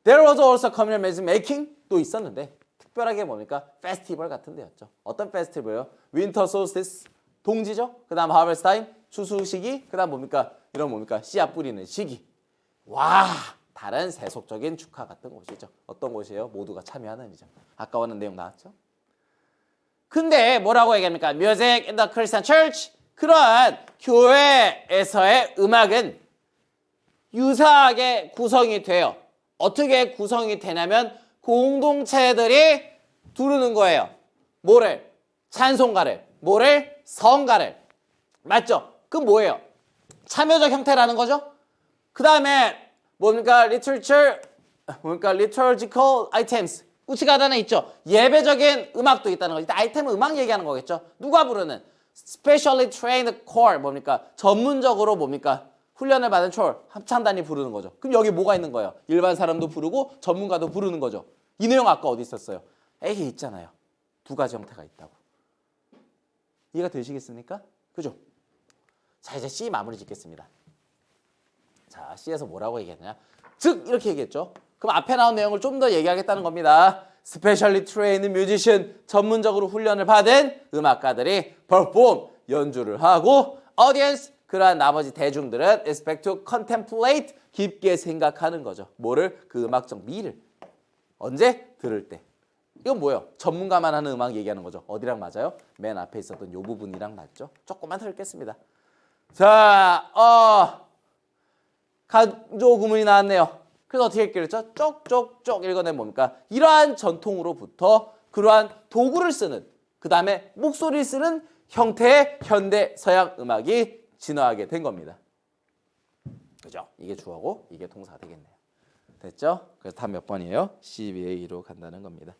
There was also communal music making 또 있었는데 특별하게 뭡니까? 페스티벌 같은 데였죠. 어떤 페스티벌이요? 윈터 솔스티스 동지죠. 그 다음 하베스트 타임 추수 시기. 그 다음 뭡니까? 이런 뭡니까? 씨앗 뿌리는 시기. 와 다른 세속적인 축하 같은 곳이죠. 어떤 곳이에요? 모두가 참여하는 일이죠. 아까와는 내용 나왔죠. 근데 뭐라고 얘기합니까? Music in the Christian Church 그러한 교회에서의 음악은 유사하게 구성이 돼요. 어떻게 구성이 되냐면 공동체들이 두르는 거예요. 뭐를? 찬송가를. 뭐를? 성가를. 맞죠? 그건 뭐예요? 참여적 형태라는 거죠. 그 다음에 뭡니까? liturgical items. 우측 하단에 있죠. 예배적인 음악도 있다는 거죠. 아이템은 음악 얘기하는 거겠죠. 누가 부르는? Specially trained choir 뭡니까? 전문적으로 뭡니까? 훈련을 받은 초월, 합창단이 부르는 거죠. 그럼 여기 뭐가 있는 거예요? 일반 사람도 부르고 전문가도 부르는 거죠. 이 내용 아까 어디 있었어요? 에이 있잖아요. 두 가지 형태가 있다고. 이해가 되시겠습니까? 그죠? 자 이제 C 마무리 짓겠습니다. 자 C에서 뭐라고 얘기했냐? 즉 이렇게 얘기했죠. 그럼 앞에 나온 내용을 좀 더 얘기하겠다는 겁니다. Specially trained musician 전문적으로 훈련을 받은 음악가들이 perform 연주를 하고 audience 그러한 나머지 대중들은 expect to contemplate 깊게 생각하는 거죠. 뭐를? 그 음악적 미를. 언제? 들을 때. 이건 뭐예요? 전문가만 하는 음악 얘기하는 거죠. 어디랑 맞아요? 맨 앞에 있었던 요 부분이랑 맞죠? 조금만 더 읽겠습니다. 자, 간조 구문이 나왔네요. 그래서 어떻게 읽겠죠? 쪽쪽쪽 읽어내면 뭡니까? 이러한 전통으로부터 그러한 도구를 쓰는 그 다음에 목소리를 쓰는 형태의 현대 서양 음악이 진화하게 된 겁니다. 그죠? 이게 주어고 이게 동사가 되겠네요. 됐죠? 그래서 답 몇 번이에요? CBA로 간다는 겁니다.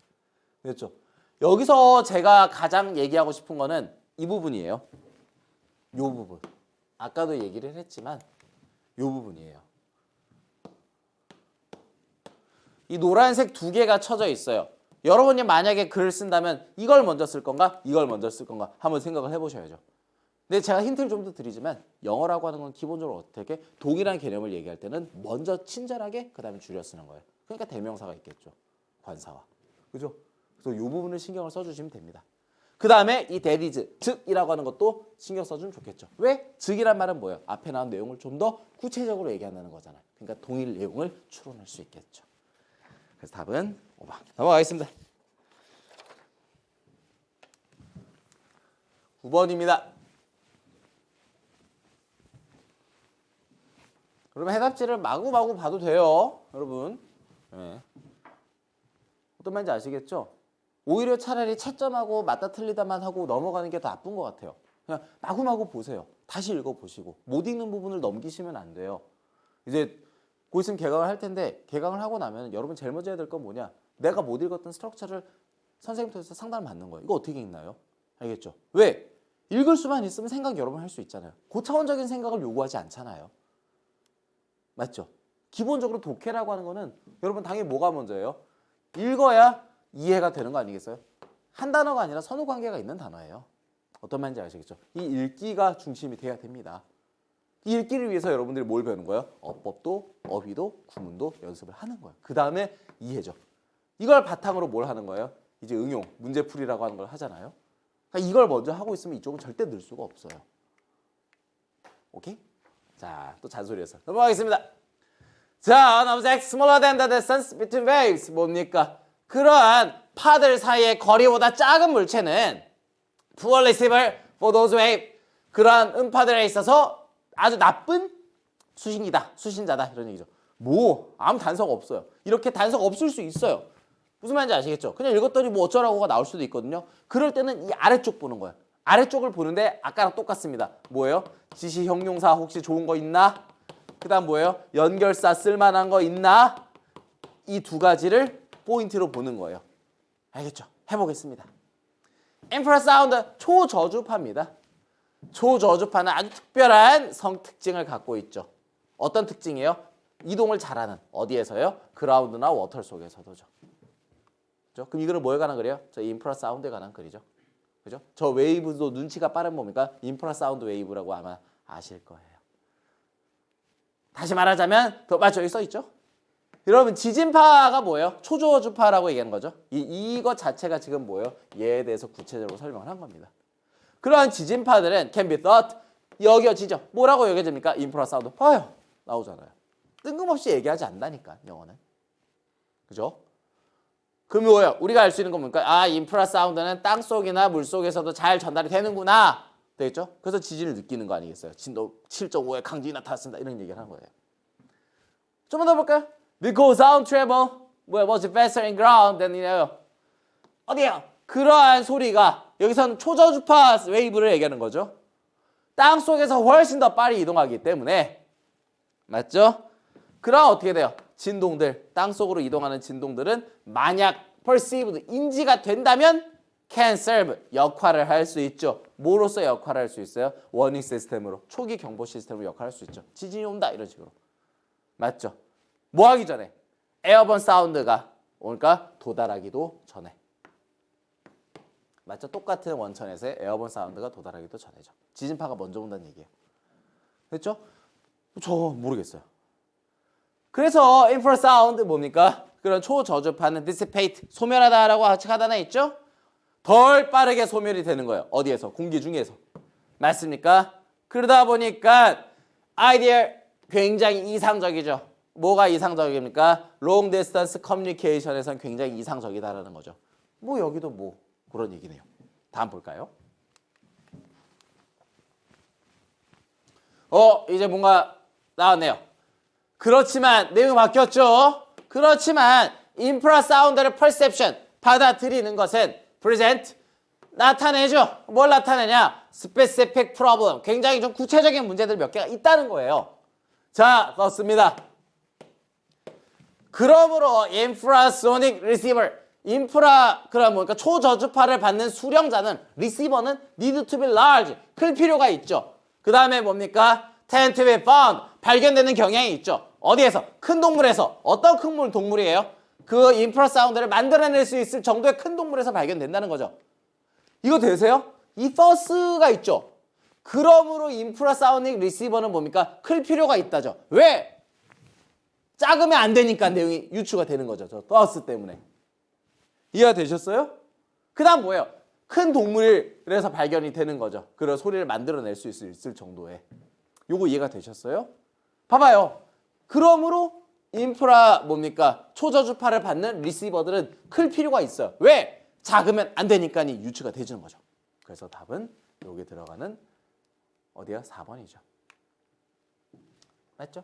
됐죠? 여기서 제가 가장 얘기하고 싶은 거는 이 부분이에요. 요 부분. 아까도 얘기를 했지만 요 부분이에요. 이 노란색 두 개가 쳐져 있어요. 여러분이 만약에 글을 쓴다면 이걸 먼저 쓸 건가? 이걸 먼저 쓸 건가? 한번 생각을 해보셔야죠. 근데 제가 힌트를 좀 더 드리자면 영어라고 하는 건 기본적으로 어떻게 동일한 개념을 얘기할 때는 먼저 친절하게 그 다음에 줄여 쓰는 거예요. 그러니까 대명사가 있겠죠. 관사와. 그죠? 그래서 이 부분을 신경을 써주시면 됩니다. 그 다음에 이 that is, 즉이라고 하는 것도 신경 써주면 좋겠죠. 왜? 즉이란 말은 뭐예요? 앞에 나온 내용을 좀 더 구체적으로 얘기한다는 거잖아요. 그러니까 동일 내용을 추론할 수 있겠죠. 그래서 답은 5번. 넘어가겠습니다. 9번입니다. 그러면 해답지를 마구마구 봐도 돼요. 여러분. 네. 어떤 말인지 아시겠죠? 오히려 차라리 채점하고 맞다 틀리다만 하고 넘어가는 게 더 나쁜 것 같아요. 그냥 마구마구 보세요. 다시 읽어보시고. 못 읽는 부분을 넘기시면 안 돼요. 이제 곧 있으면 개강을 할 텐데 개강을 하고 나면 여러분 제일 먼저 해야 될 건 뭐냐? 내가 못 읽었던 스트럭처를 선생님한테 해서 상담을 받는 거예요. 이거 어떻게 읽나요? 알겠죠? 왜? 읽을 수만 있으면 생각 여러 번 할 수 있잖아요. 고차원적인 생각을 요구하지 않잖아요. 맞죠? 기본적으로 독해라고 하는 거는 여러분 당연히 뭐가 먼저예요? 읽어야 이해가 되는 거 아니겠어요? 한 단어가 아니라 선후 관계가 있는 단어예요. 어떤 말인지 아시겠죠? 이 읽기가 중심이 돼야 됩니다. 이 읽기를 위해서 여러분들이 뭘 배우는 거예요? 어법도, 어휘도, 구문도 연습을 하는 거예요. 그 다음에 이해죠. 이걸 바탕으로 뭘 하는 거예요? 이제 응용, 문제풀이라고 하는 걸 하잖아요. 그러니까 이걸 먼저 하고 있으면 이쪽은 절대 늘 수가 없어요. 오케이? 자, 또 잔소리였어. 넘어가겠습니다. 자, an object smaller than the distance between waves. 뭡니까? 그러한 파들 사이의 거리보다 작은 물체는 poor receiver for those waves. 그러한 음파들에 있어서 아주 나쁜 수신이다. 수신자다. 이런 얘기죠. 뭐 아무 단서가 없어요. 이렇게 단서가 없을 수 있어요. 무슨 말인지 아시겠죠? 그냥 읽었더니 뭐 어쩌라고가 나올 수도 있거든요. 그럴 때는 이 아래쪽 보는 거예요. 아래쪽을 보는데 아까랑 똑같습니다. 뭐예요? 지시 형용사 혹시 좋은 거 있나? 그 다음 뭐예요? 연결사 쓸만한 거 있나? 이 두 가지를 포인트로 보는 거예요. 알겠죠? 해보겠습니다. 인프라사운드 초저주파입니다. 초저주파는 아주 특별한 성특징을 갖고 있죠. 어떤 특징이에요? 이동을 잘하는 어디에서요? 그라운드나 워터 속에서도죠. 그렇죠? 그럼 이거는 뭐에 관한 글이에요? 저 인프라사운드에 관한 글이죠. 그죠? 저 웨이브도 눈치가 빠른 뭡니까? 인프라사운드 웨이브라고 아마 아실 거예요. 다시 말하자면 맞죠? 여기 써 있죠? 여러분 지진파가 뭐예요? 초저주파라고 얘기하는 거죠. 이거 자체가 지금 뭐예요? 얘에 대해서 구체적으로 설명을 한 겁니다. 그러한 지진파들은 can be thought 여겨지죠. 뭐라고 여겨집니까? 인프라사운드. 봐요. 나오잖아요. 뜬금없이 얘기하지 않다니까 영어는. 그죠? 그럼 뭐예요? 우리가 알 수 있는 건 뭡니까? 아, 인프라사운드는 땅속이나 물속에서도 잘 전달이 되는구나. 되겠죠? 그래서 지진을 느끼는 거 아니겠어요? 진도 7.5의 강진이 나타났습니다. 이런 얘기를 하는 거예요. 좀만 더 볼까요? Because sound travel was faster in ground than in air. 어디요? 그러한 소리가 여기서는 초저주파 웨이브를 얘기하는 거죠. 땅 속에서 훨씬 더 빨리 이동하기 때문에 맞죠? 그럼 어떻게 돼요? 진동들, 땅 속으로 이동하는 진동들은 만약 perceived, 인지가 된다면 can serve, 역할을 할 수 있죠. 뭐로서 역할을 할 수 있어요? 워닝 시스템으로, 초기 경보 시스템으로 역할을 할 수 있죠. 지진이 온다 이런 식으로. 맞죠? 뭐 하기 전에? 에어본 사운드가 오니까 도달하기도 전에. 맞죠? 똑같은 원천에서의 에어본 사운드가 도달하기도 전에죠. 지진파가 먼저 온다는 얘기예요. 됐죠? 저 모르겠어요. 그래서 인프라사운드 뭡니까? 그런 초저주파는 dissipate, 소멸하다라고 하단에 있죠? 덜 빠르게 소멸이 되는 거예요. 어디에서? 공기 중에서. 맞습니까? 그러다 보니까 아이디어 굉장히 이상적이죠. 뭐가 이상적입니까? long distance communication에선 굉장히 이상적이다라는 거죠. 뭐 여기도 뭐 그런 얘기네요. 다음 볼까요? 이제 뭔가 나왔네요. 그렇지만 내용 바뀌었죠. 그렇지만 인프라사운드를 perception, 받아들이는 것은 present, 나타내죠. 뭘 나타내냐? specific problem, 굉장히 좀 구체적인 문제들 몇 개가 있다는 거예요. 자, 썼습니다. 그러므로 infrasonic receiver, 그럼 뭐니까 초저주파를 받는 수령자는 리시버는 need to be large, 클 필요가 있죠. 그 다음에 뭡니까? tend to be found, 발견되는 경향이 있죠. 어디에서? 큰 동물에서. 어떤 큰 동물이에요? 그 인프라사운드를 만들어낼 수 있을 정도의 큰 동물에서 발견된다는 거죠. 이거 되세요? 이 first가 있죠. 그러므로 인프라사운딩 리시버는 뭡니까? 클 필요가 있다죠. 왜? 작으면 안 되니까 내용이 유추가 되는 거죠. 저 first 때문에. 이해가 되셨어요? 그 다음 뭐예요? 큰 동물에서 발견이 되는 거죠. 그런 소리를 만들어낼 수 있을 정도의. 요거 이해가 되셨어요? 봐봐요. 그러므로 인프라 뭡니까? 초저주파를 받는 리시버들은 클 필요가 있어요. 왜? 작으면 안 되니까 유추가 되지는 거죠. 그래서 답은 여기 들어가는 어디야? 4번이죠. 맞죠?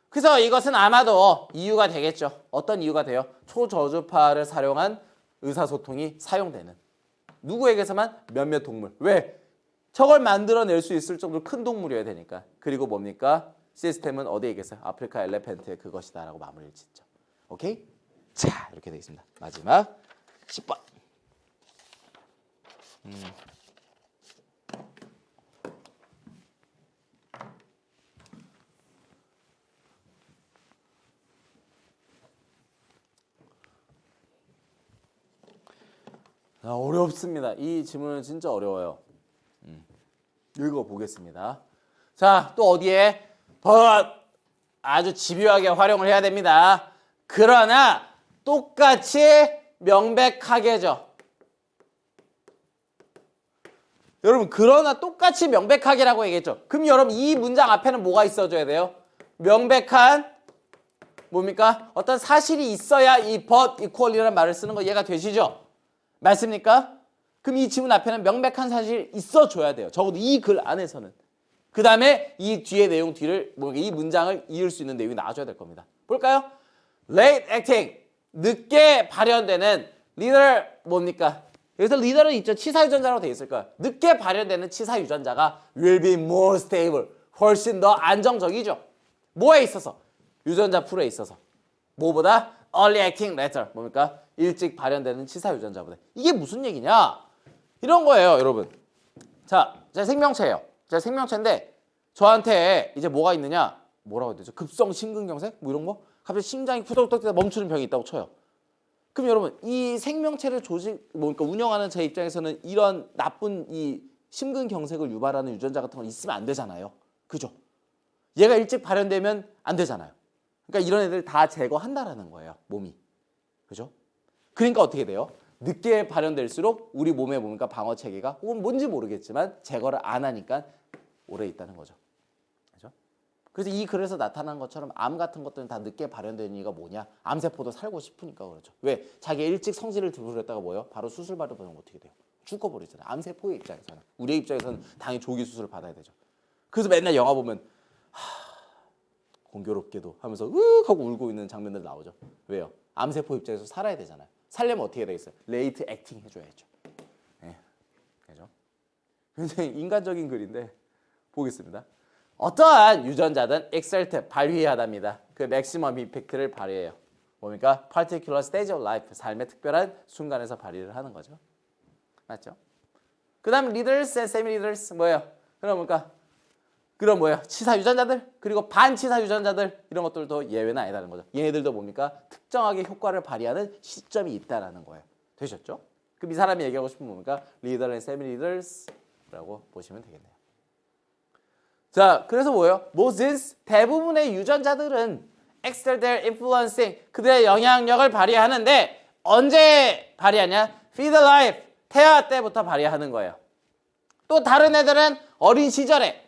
그래서 이것은 아마도 이유가 되겠죠. 어떤 이유가 돼요? 초저주파를 사용한 의사소통이 사용되는. 누구에게서만? 몇몇 동물. 왜? 저걸 만들어낼 수 있을 정도로 큰 동물이어야 되니까. 그리고 뭡니까? 시스템은 어디에 있겠어요? 아프리카 엘레펀트의 그것이다 라고 마무리를 짓죠. 오케이? 자, 이렇게 되어 있습니다. 마지막 10번. 어렵습니다. 이 질문은 진짜 어려워요. 읽어보겠습니다. 자, 또 어디에? 아주 집요하게 활용을 해야 됩니다. 그러나 똑같이 명백하게죠. 여러분, 그러나 똑같이 명백하게라고 얘기했죠. 그럼 여러분 이 문장 앞에는 뭐가 있어줘야 돼요? 명백한 뭡니까? 어떤 사실이 있어야 이 but equal이라는 말을 쓰는 거 이해가 되시죠? 맞습니까? 그럼 이 지문 앞에는 명백한 사실이 있어줘야 돼요. 적어도 이 글 안에서는. 그 다음에 이 뒤에 내용 뒤를 이 문장을 이을 수 있는 내용이 나와줘야 될 겁니다. 볼까요? Late acting, 늦게 발현되는 leader 뭡니까? 여기서 leader는 있죠. 치사유전자라고 되어 있을 거야. 늦게 발현되는 치사유전자가 will be more stable, 훨씬 더 안정적이죠. 뭐에 있어서? 유전자 풀에 있어서. 뭐보다? Early acting letter, 뭡니까? 일찍 발현되는 치사유전자보다. 이게 무슨 얘기냐? 이런 거예요, 여러분. 자, 제 생명체예요. 제 생명체인데 저한테 이제 뭐가 있느냐? 뭐라고 해야 되죠? 급성 심근경색? 뭐 이런 거? 갑자기 심장이 후덕후덕 멈추는 병이 있다고 쳐요. 그럼 여러분 이 생명체를 그러니까 운영하는 제 입장에서는 이런 나쁜 이 심근경색을 유발하는 유전자 같은 건 있으면 안 되잖아요. 그죠? 얘가 일찍 발현되면 안 되잖아요. 그러니까 이런 애들 다 제거한다라는 거예요. 몸이. 그죠? 그러니까 어떻게 돼요? 늦게 발현될수록 우리 몸에 보니까 방어 체계가 혹은 뭔지 모르겠지만 제거를 안 하니까 오래 있다는 거죠. 그죠? 그래서 이 글에서 나타난 것처럼 암 같은 것들은 다 늦게 발현되는 이유가 뭐냐? 암세포도 살고 싶으니까 그렇죠. 왜? 자기 일찍 성질을 들으렸다가 뭐예요? 바로 수술 받으면 어떻게 돼요? 죽어버리잖아요. 암세포의 입장에서는. 우리의 입장에서는 당연히 조기 수술을 받아야 되죠. 그래서 맨날 영화 보면 공교롭게도 하면서 으윽 하고 울고 있는 장면들 나오죠. 왜요? 암세포 입장에서 살아야 되잖아요. 살려면 어떻게 되겠어요? 레이트 액팅 해줘야죠. 네. 그죠? 굉장히 인간적인 글인데 보겠습니다. 어떠한 유전자든 exert 발휘하답니다. 그 맥시멈 임팩트를 발휘해요. 뭡니까? particular stage of life, 삶의 특별한 순간에서 발휘를 하는 거죠. 맞죠? 그 다음 leaders and semi-leaders 뭐예요? 그럼 뭐예요? 치사 유전자들 그리고 반치사 유전자들 이런 것들도 예외는 아니다는 거죠. 얘네들도 뭡니까? 특정하게 효과를 발휘하는 시점이 있다라는 거예요. 되셨죠? 그럼 이 사람이 얘기하고 싶은 뭡니까? leader and semi-leaders라고 보시면 되겠네요. 자, 그래서 뭐예요? 모든 대부분의 유전자들은 exert their influencing 그들의 영향력을 발휘하는데 언제 발휘하냐? feed life 태아 때부터 발휘하는 거예요. 또 다른 애들은 어린 시절에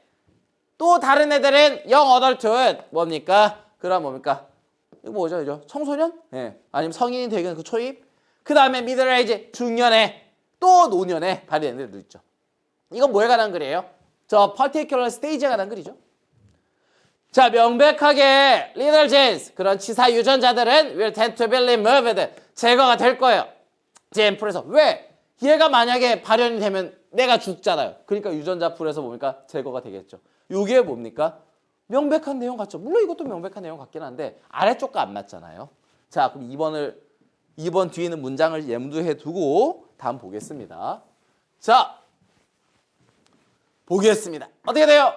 또 다른 애들은 영 어덜트는 뭡니까? 그럼 뭡니까? 이거 뭐죠? 이죠? 청소년? 예. 아니면 성인이 되는 그 초입? 그 다음에 미들 에이지 중년에 또 노년에 발휘하는 애들도 있죠. 이건 뭐에 관한 글이에요? 저 particular stage에 관한 글이죠. 자, 명백하게 little genes 그런 치사 유전자들은 will tend to be removed 제거가 될 거예요. 젠풀에서 왜? 얘가 만약에 발현이 되면 내가 죽잖아요. 그러니까 유전자 풀에서 뭡니까? 제거가 되겠죠. 이게 뭡니까? 명백한 내용 같죠. 물론 이것도 명백한 내용 같긴 한데 아래쪽과 안 맞잖아요. 자, 그럼 2번 뒤에 있는 문장을 염두에 두고 다음 보겠습니다. 자, 보겠습니다. 어떻게 돼요?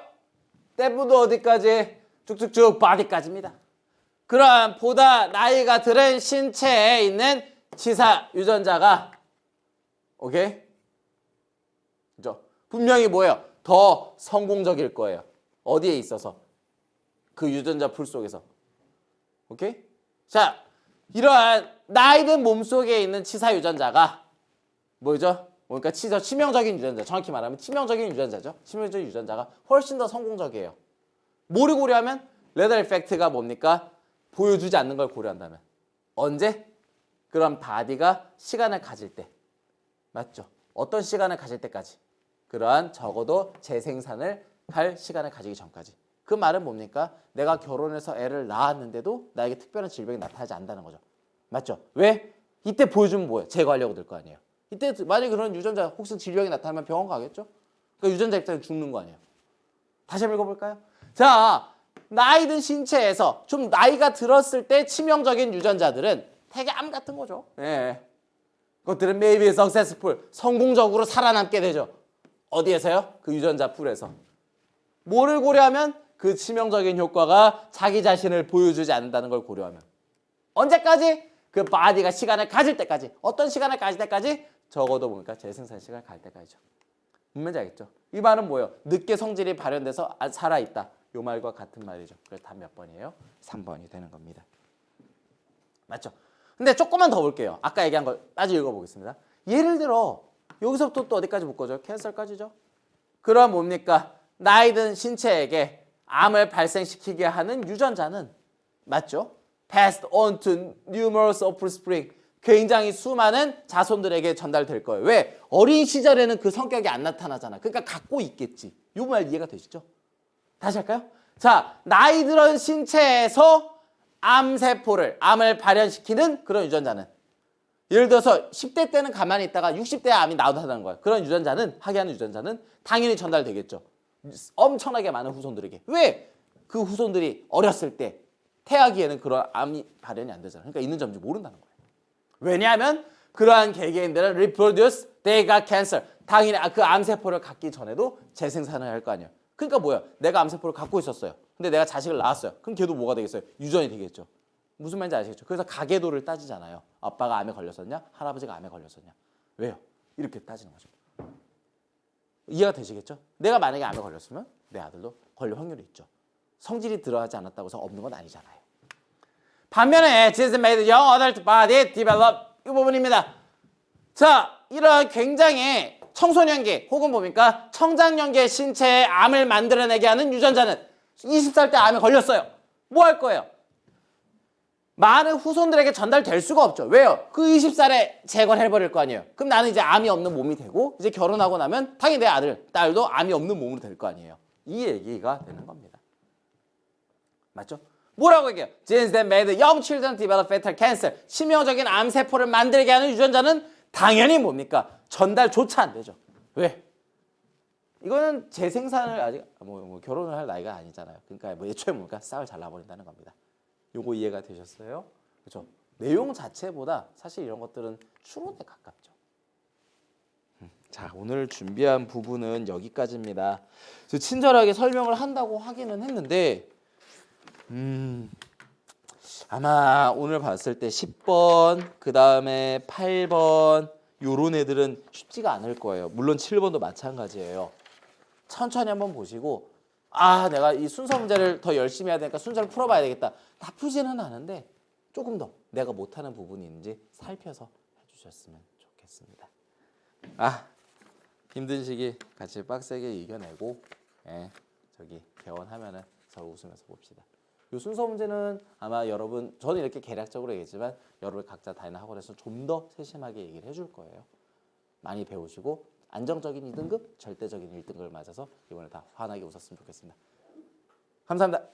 떼부도 어디까지? 쭉쭉쭉 바디까지입니다. 그럼 보다 나이가 들은 신체에 있는 치사 유전자가 오케이? 그죠? 분명히 뭐예요? 더 성공적일 거예요. 어디에 있어서? 그 유전자 풀 속에서. 오케이? 자, 이러한 나이 든 몸속에 있는 치사 유전자가 뭐죠? 그러니까 치명적인 유전자. 정확히 말하면 치명적인 유전자죠. 치명적인 유전자가 훨씬 더 성공적이에요. 뭐를 고려하면? 레더 이펙트가 뭡니까? 보여주지 않는 걸 고려한다면. 언제? 그럼 바디가 시간을 가질 때. 맞죠? 어떤 시간을 가질 때까지? 그러한 적어도 재생산을 할 시간을 가지기 전까지. 그 말은 뭡니까? 내가 결혼해서 애를 낳았는데도 나에게 특별한 질병이 나타나지 않는다는 거죠. 맞죠? 왜? 이때 보여주면 뭐예요? 제거하려고 들 거 아니에요. 이때 만약에 그런 유전자 혹시 질병이 나타나면 병원 가겠죠? 그러니까 유전자 입장에서 죽는 거 아니에요. 다시 한번 읽어볼까요? 자, 나이 든 신체에서 좀 나이가 들었을 때 치명적인 유전자들은 되게 암 같은 거죠. 예. 그것들은 maybe successful, 성공적으로 살아남게 되죠. 어디에서요? 그 유전자 풀에서. 뭐를 고려하면? 그 치명적인 효과가 자기 자신을 보여주지 않는다는 걸 고려하면. 언제까지? 그 바디가 시간을 가질 때까지. 어떤 시간을 가질 때까지? 적어도 뭡니까? 재생산 시간을 갈 때까지죠. 뭔지 알겠죠? 이 말은 뭐예요? 늦게 성질이 발현돼서 살아있다. 이 말과 같은 말이죠. 그래서 답 몇 번이에요? 3번이 되는 겁니다. 맞죠? 근데 조금만 더 볼게요. 아까 얘기한 걸 다시 읽어보겠습니다. 예를 들어 여기서부터 또 어디까지 묶어줘요? 캔서까지죠? 그럼 뭡니까? 나이 든 신체에게 암을 발생시키게 하는 유전자는 맞죠? passed on to numerous offspring. 굉장히 수많은 자손들에게 전달될 거예요. 왜? 어린 시절에는 그 성격이 안 나타나잖아. 그러니까 갖고 있겠지. 이 말 이해가 되시죠? 다시 할까요? 자, 나이 들은 신체에서 암을 발현시키는 그런 유전자는 예를 들어서 10대 때는 가만히 있다가 60대에 암이 나온다는 거예요. 그런 유전자는 하게 하는 유전자는 당연히 전달되겠죠. 엄청나게 많은 후손들에게. 왜? 그 후손들이 어렸을 때 태아기에는 그런 암이 발현이 안 되잖아요. 그러니까 있는 점인지 모른다는 거예요. 왜냐하면 그러한 개개인들은 reproduce, they got cancer. 당연히 그 암세포를 갖기 전에도 재생산을 할 거 아니에요. 그러니까 뭐야? 내가 암세포를 갖고 있었어요. 근데 내가 자식을 낳았어요. 그럼 걔도 뭐가 되겠어요? 유전이 되겠죠. 무슨 말인지 아시겠죠? 그래서 가계도를 따지잖아요. 아빠가 암에 걸렸었냐? 할아버지가 암에 걸렸었냐? 왜요? 이렇게 따지는 거죠. 이해가 되시겠죠? 내가 만약에 암에 걸렸으면 내 아들도 걸릴 확률이 있죠. 성질이 들어가지 않았다고 해서 없는 건 아니잖아요. 반면에 Jesus made young adult body develop 이 부분입니다. 자, 이런 굉장히 청소년기 혹은 뭡니까? 청장년기의 신체에 암을 만들어내게 하는 유전자는 20살 때 암에 걸렸어요. 뭐 할 거예요? 많은 후손들에게 전달될 수가 없죠. 왜요? 그 20살에 재건해버릴 거 아니에요. 그럼 나는 이제 암이 없는 몸이 되고 이제 결혼하고 나면 당연히 내 아들, 딸도 암이 없는 몸으로 될 거 아니에요. 이 얘기가 되는 겁니다. 맞죠? 뭐라고 얘기해요? Genes that made young children develop fatal cancer. 치명적인 암세포를 만들게 하는 유전자는 당연히 뭡니까? 전달조차 안 되죠. 왜? 이거는 재생산을 아직 결혼을 할 나이가 아니잖아요. 그러니까 뭐 애초에 뭡니까? 싹을 잘라버린다는 겁니다. 요거 이해가 되셨어요? 그렇죠? 내용 자체보다 사실 이런 것들은 추론에 가깝죠. 자, 오늘 준비한 부분은 여기까지입니다. 친절하게 설명을 한다고 하기는 했는데 아마 오늘 봤을 때 10번, 그 다음에 8번 요런 애들은 쉽지가 않을 거예요. 물론 7번도 마찬가지예요. 천천히 한번 보시고 아, 내가 이 순서 문제를 더 열심히 해야 되니까 순서를 풀어봐야 되겠다. 나쁘지는 않은데 조금 더 내가 못하는 부분이 있는지 살펴서 해주셨으면 좋겠습니다. 아, 힘든 시기 같이 빡세게 이겨내고 저기 개원하면은 서로 웃으면서 봅시다. 이 순서 문제는 아마 여러분, 저는 이렇게 개략적으로 얘기했지만 여러분 각자 다니는 학원에서 좀 더 세심하게 얘기를 해줄 거예요. 많이 배우시고 안정적인 2등급, 절대적인 1등급을 맞아서 이번에 다 환하게 웃었으면 좋겠습니다. 감사합니다.